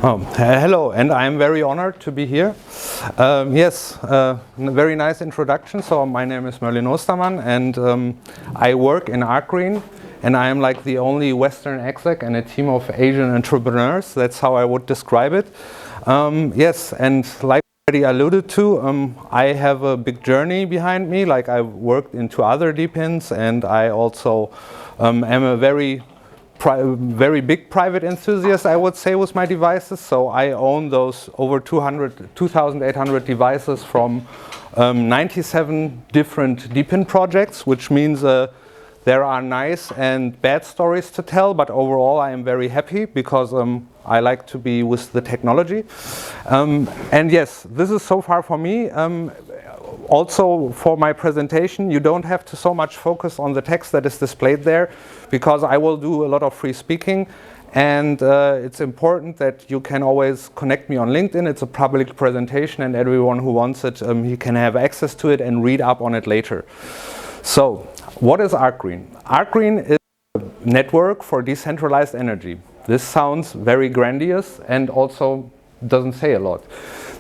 Hello, and I'm very honored to be here. Very nice introduction. So my name is Merlin Ostaman, and I work in arkreen, and I am like the only Western exec and a team of Asian entrepreneurs. That's how I would describe it. And like I already alluded to, I have a big journey behind me. Like I've worked into other DePINs, and I also am a very big private enthusiast, I would say, with my devices. So I own those over 2,800 devices from 97 different DePIN projects, which means there are nice and bad stories to tell, but overall I am very happy because I like to be with the technology. And yes, this is so far for me. Also for my presentation, you don't have to so much focus on the text that is displayed there, because I will do a lot of free speaking, and it's important that you can always connect me on LinkedIn. It's a public presentation, and everyone who wants it, he can have access to it and read up on it later. So, what is arkreen? Arkreen is a network for decentralized energy. This sounds very grandiose and also doesn't say a lot.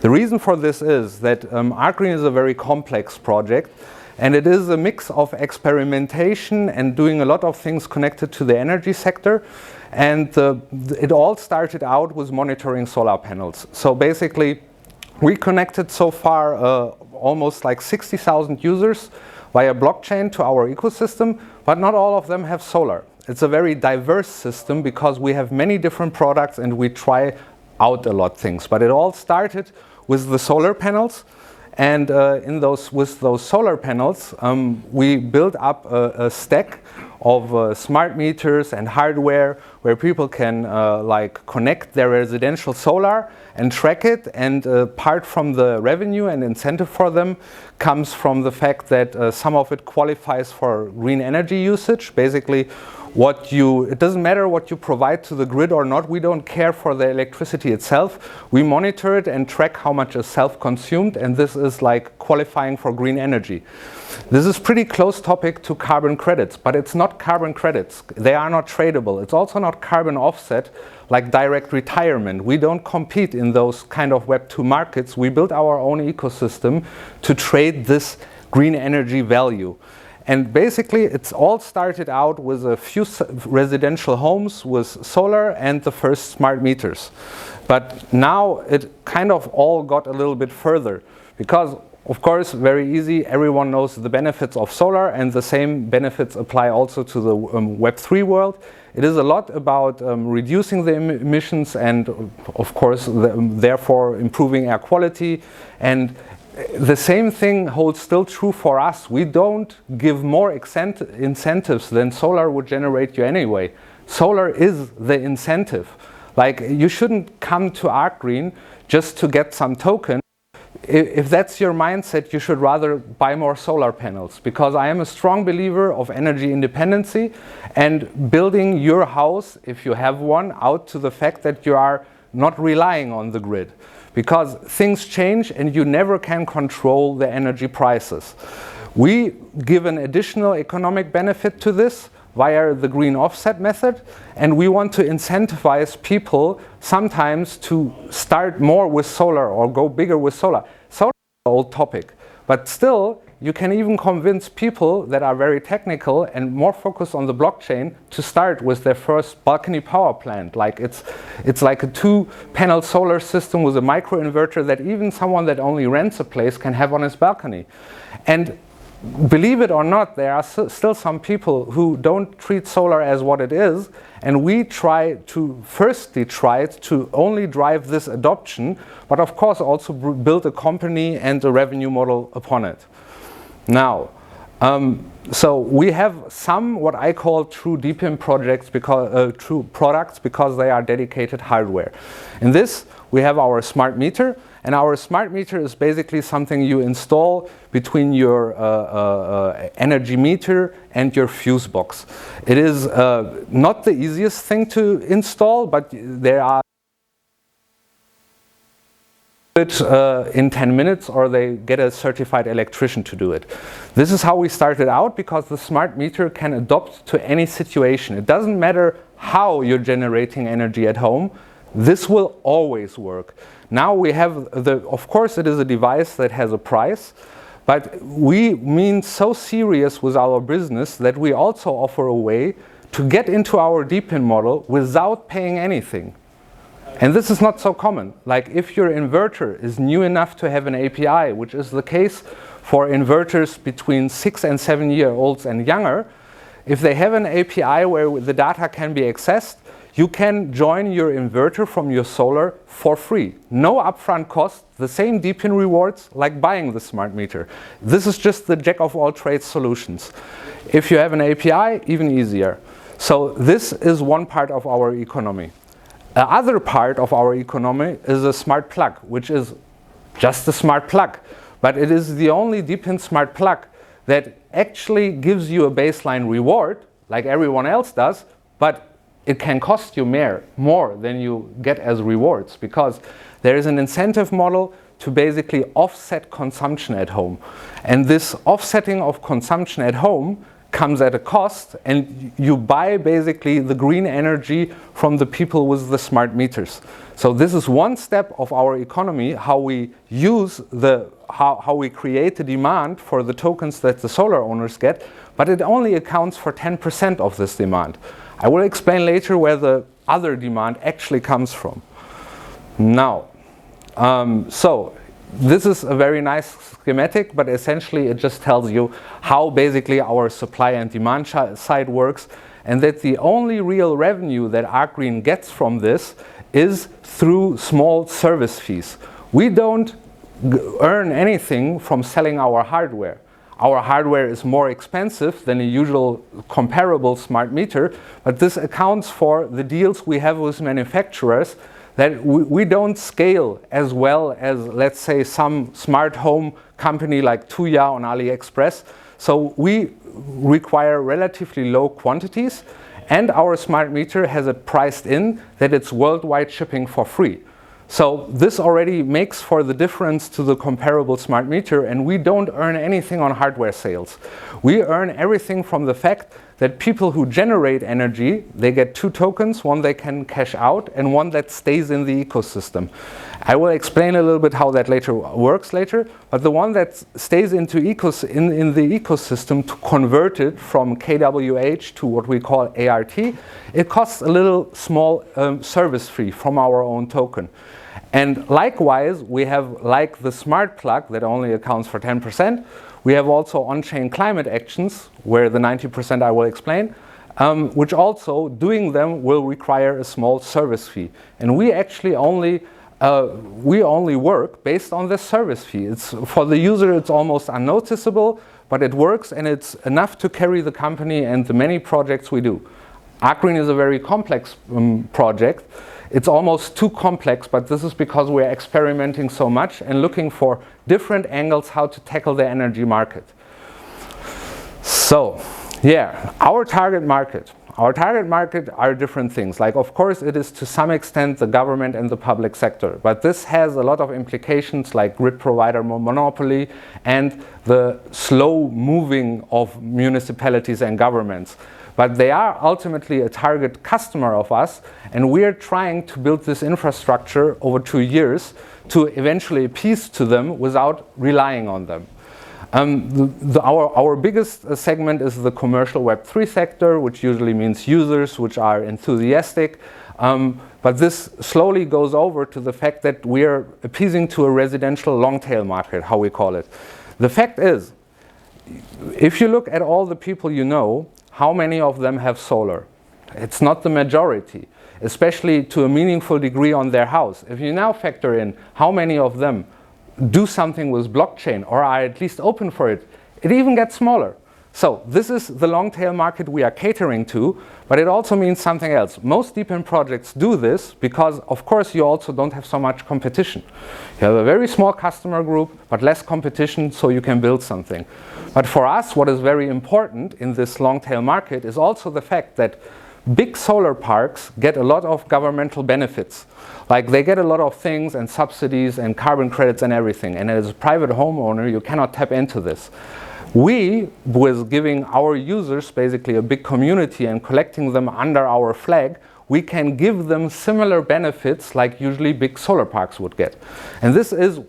The reason for this is that arkreen is a very complex project, and it is a mix of experimentation and doing a lot of things connected to the energy sector. And it all started out with monitoring solar panels. So basically, we connected so far almost like 60,000 users via blockchain to our ecosystem, but not all of them have solar. It's a very diverse system because we have many different products and we try out a lot of things. But it all started with the solar panels, and with those solar panels, we built up a stack of smart meters and hardware where people can like connect their residential solar and track it, and part from the revenue and incentive for them comes from the fact that some of it qualifies for green energy usage. Basically, it doesn't matter what you provide to the grid or not. We don't care for the electricity itself. We monitor it and track how much is self-consumed, and this is like qualifying for green energy. This is pretty close topic to carbon credits, but it's not carbon credits. They are not tradable. It's also not carbon offset like direct retirement. We don't compete in those kind of Web 2 markets. We built our own ecosystem to trade this green energy value. And basically, it's all started out with a few residential homes with solar and the first smart meters. But now it kind of all got a little bit further because, of course, very easy, everyone knows the benefits of solar, and the same benefits apply also to the Web3 world. It is a lot about reducing the emissions and, of course, therefore improving air quality. And the same thing holds still true for us. We don't give more incentives than solar would generate you anyway. Solar is the incentive. Like, you shouldn't come to arkreen just to get some token. If that's your mindset, you should rather buy more solar panels, because I am a strong believer of energy independency and building your house, if you have one, out to the fact that you are not relying on the grid. Because things change and you never can control the energy prices. We give an additional economic benefit to this via the green offset method, and we want to incentivize people sometimes to start more with solar or go bigger with solar. Solar is an old topic, but still you can even convince people that are very technical and more focused on the blockchain to start with their first balcony power plant. Like it's like a 2-panel solar system with a microinverter that even someone that only rents a place can have on his balcony. And believe it or not, there are still some people who don't treat solar as what it is, and we try to only drive this adoption, but of course also build a company and a revenue model upon it. Now, so we have some what I call true DePIN projects, true products, because they are dedicated hardware. In this, we have our smart meter, and our smart meter is basically something you install between your energy meter and your fuse box. It is not the easiest thing to install, but there are it in 10 minutes, or they get a certified electrician to do it. This is how we started out, because the smart meter can adapt to any situation. It doesn't matter how you're generating energy at home. This will always work. Now we have of course it is a device that has a price, but we mean so serious with our business that we also offer a way to get into our DePIN model without paying anything. And this is not so common. Like if your inverter is new enough to have an API, which is the case for inverters between 6 and 7 year olds and younger, if they have an API where the data can be accessed, you can join your inverter from your solar for free. No upfront cost, the same DePIN rewards like buying the smart meter. This is just the jack of all trades solutions. If you have an API, even easier. So this is one part of our economy. The other part of our economy is a smart plug, which is just a smart plug. But it is the only DePIN smart plug that actually gives you a baseline reward, like everyone else does, but it can cost you more than you get as rewards, because there is an incentive model to basically offset consumption at home. And this offsetting of consumption at home comes at a cost, and you buy basically the green energy from the people with the smart meters. So this is one step of our economy, how we use how we create the demand for the tokens that the solar owners get, but it only accounts for 10% of this demand. I will explain later where the other demand actually comes from. Now, so this is a very nice schematic, but essentially it just tells you how basically our supply and demand side works, and that the only real revenue that arkreen gets from this is through small service fees. We don't earn anything from selling our hardware. Our hardware is more expensive than a usual comparable smart meter, but this accounts for the deals we have with manufacturers that we don't scale as well as, let's say, some smart home company like Tuya on AliExpress. So we require relatively low quantities, and our smart meter has it priced in that it's worldwide shipping for free. So this already makes for the difference to the comparable smart meter, and we don't earn anything on hardware sales. We earn everything from the fact that people who generate energy, they get 2 tokens, one they can cash out and one that stays in the ecosystem. I will explain a little bit how that works later, but the one that stays in the ecosystem, to convert it from kWh to what we call ART, it costs a little small service fee from our own token. And likewise, we have, like the smart plug that only accounts for 10%, we have also on-chain climate actions, where the 90% I will explain, which also doing them will require a small service fee. And we actually only work based on this service fee. It's, for the user, it's almost unnoticeable, but it works, and it's enough to carry the company and the many projects we do. arkreen is a very complex project. It's almost too complex, but this is because we're experimenting so much and looking for different angles how to tackle the energy market. So, yeah, our target market. Our target market are different things. Like, of course, it is to some extent the government and the public sector, but this has a lot of implications like grid provider monopoly and the slow moving of municipalities and governments. But they are ultimately a target customer of us, and we are trying to build this infrastructure over 2 years to eventually appease to them without relying on them. Our biggest segment is the commercial Web3 sector, which usually means users which are enthusiastic. But this slowly goes over to the fact that we are appeasing to a residential long-tail market, how we call it. The fact is, if you look at all the people you know, how many of them have solar? It's not the majority, especially to a meaningful degree on their house. If you now factor in how many of them do something with blockchain or are at least open for it, it even gets smaller. So this is the long tail market we are catering to, but it also means something else. Most DePIN projects do this because, of course, you also don't have so much competition. You have a very small customer group, but less competition, so you can build something. But for us, what is very important in this long tail market is also the fact that big solar parks get a lot of governmental benefits. Like, they get a lot of things and subsidies and carbon credits and everything. And as a private homeowner, you cannot tap into this. We, with giving our users basically a big community and collecting them under our flag, we can give them similar benefits like usually big solar parks would get. And this is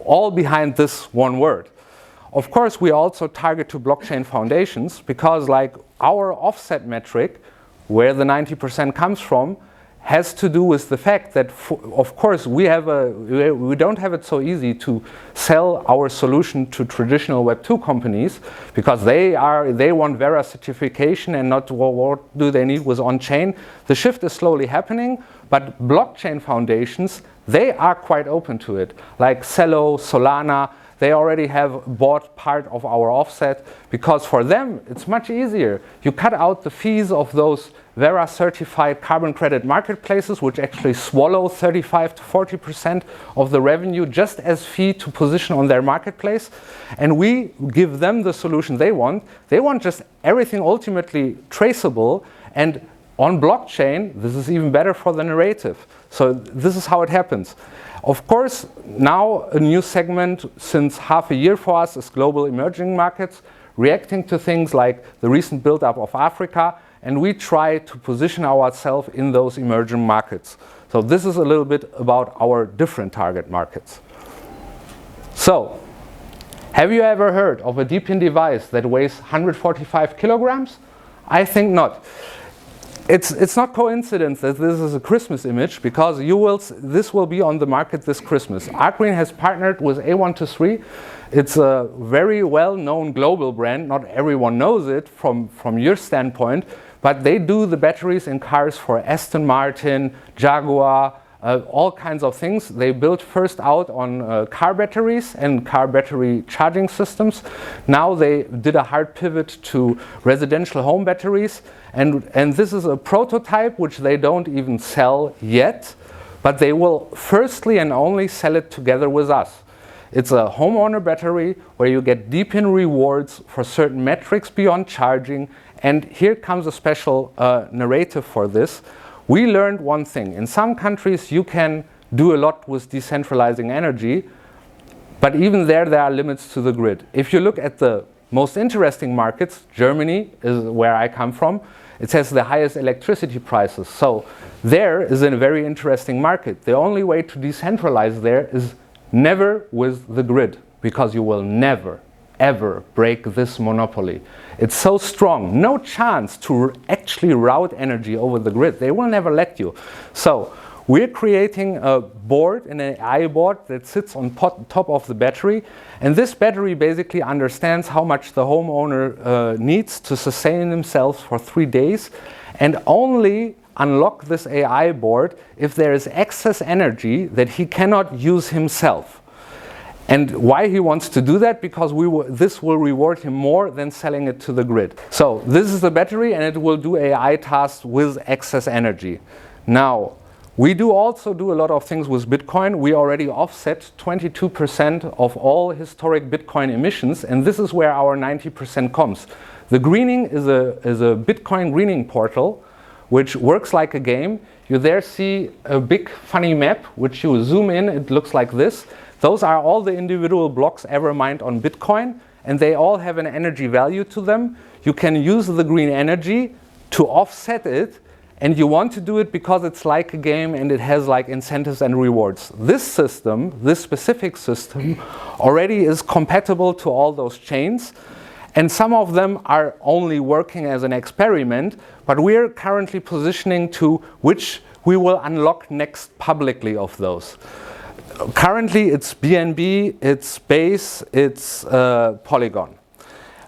all behind this one word. Of course, we also target to blockchain foundations because like our offset metric, where the 90% comes from, has to do with the fact that, of course, we don't have it so easy to sell our solution to traditional Web2 companies because they want Vera certification and not what do they need with on-chain. The shift is slowly happening, but blockchain foundations, they are quite open to it. Like Celo, Solana, they already have bought part of our offset because for them it's much easier. You cut out the fees of those Vera certified carbon credit marketplaces, which actually swallow 35 to 40% of the revenue just as fee to position on their marketplace. And we give them the solution they want. They want just everything ultimately traceable, and on blockchain, this is even better for the narrative. So this is how it happens. Of course, now a new segment since half a year for us is global emerging markets, reacting to things like the recent build-up of Africa, and we try to position ourselves in those emerging markets. So this is a little bit about our different target markets. So, have you ever heard of a DePIN device that weighs 145 kilograms? I think not. It's not coincidence that this is a Christmas image because this will be on the market this Christmas. Arkreen has partnered with A123. It's a very well-known global brand. Not everyone knows it from your standpoint, but they do the batteries in cars for Aston Martin, Jaguar, all kinds of things. They built first out on car batteries and car battery charging systems. Now they did a hard pivot to residential home batteries. And this is a prototype which they don't even sell yet, but they will firstly and only sell it together with us. It's a homeowner battery where you get DePIN rewards for certain metrics beyond charging. And here comes a special narrative for this. We learned one thing. In some countries, you can do a lot with decentralizing energy, but even there are limits to the grid. If you look at the most interesting markets, Germany is where I come from, it has the highest electricity prices. So there is a very interesting market. The only way to decentralize there is never with the grid, because you will never, ever break this monopoly. It's so strong, no chance to actually route energy over the grid. They will never let you. So we're creating a board, an AI board that sits on top of the battery. And this battery basically understands how much the homeowner needs to sustain themselves for 3 days, and only unlock this AI board if there is excess energy that he cannot use himself. And why he wants to do that? Because this will reward him more than selling it to the grid. So this is the battery, and it will do AI tasks with excess energy. Now, we also do a lot of things with Bitcoin. We already offset 22% of all historic Bitcoin emissions, and this is where our 90% comes. The greening is a Bitcoin greening portal, which works like a game. You there see a big funny map, which you zoom in, it looks like this. Those are all the individual blocks ever mined on Bitcoin, and they all have an energy value to them. You can use the green energy to offset it, and you want to do it because it's like a game and it has like incentives and rewards. This system, this specific system, already is compatible to all those chains, and some of them are only working as an experiment, but we're currently positioning to which we will unlock next publicly of those. Currently it's BNB, it's Base, it's Polygon.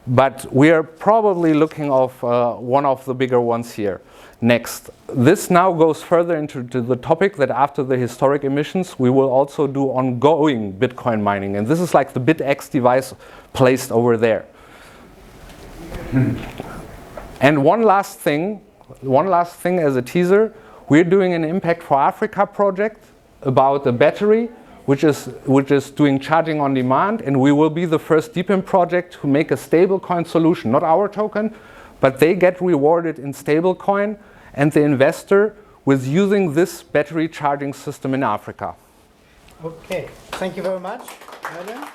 But we are probably looking of one of the bigger ones here next. This now goes further into the topic that after the historic emissions, we will also do ongoing Bitcoin mining. And this is like the BitX device placed over there. And one last thing as a teaser, we're doing an Impact for Africa project about a battery which is doing charging on demand, and we will be the first DePIN project to make a stablecoin solution, not our token, but they get rewarded in stablecoin, and the investor with using this battery charging system in Africa. Okay, thank you very much, Merlin.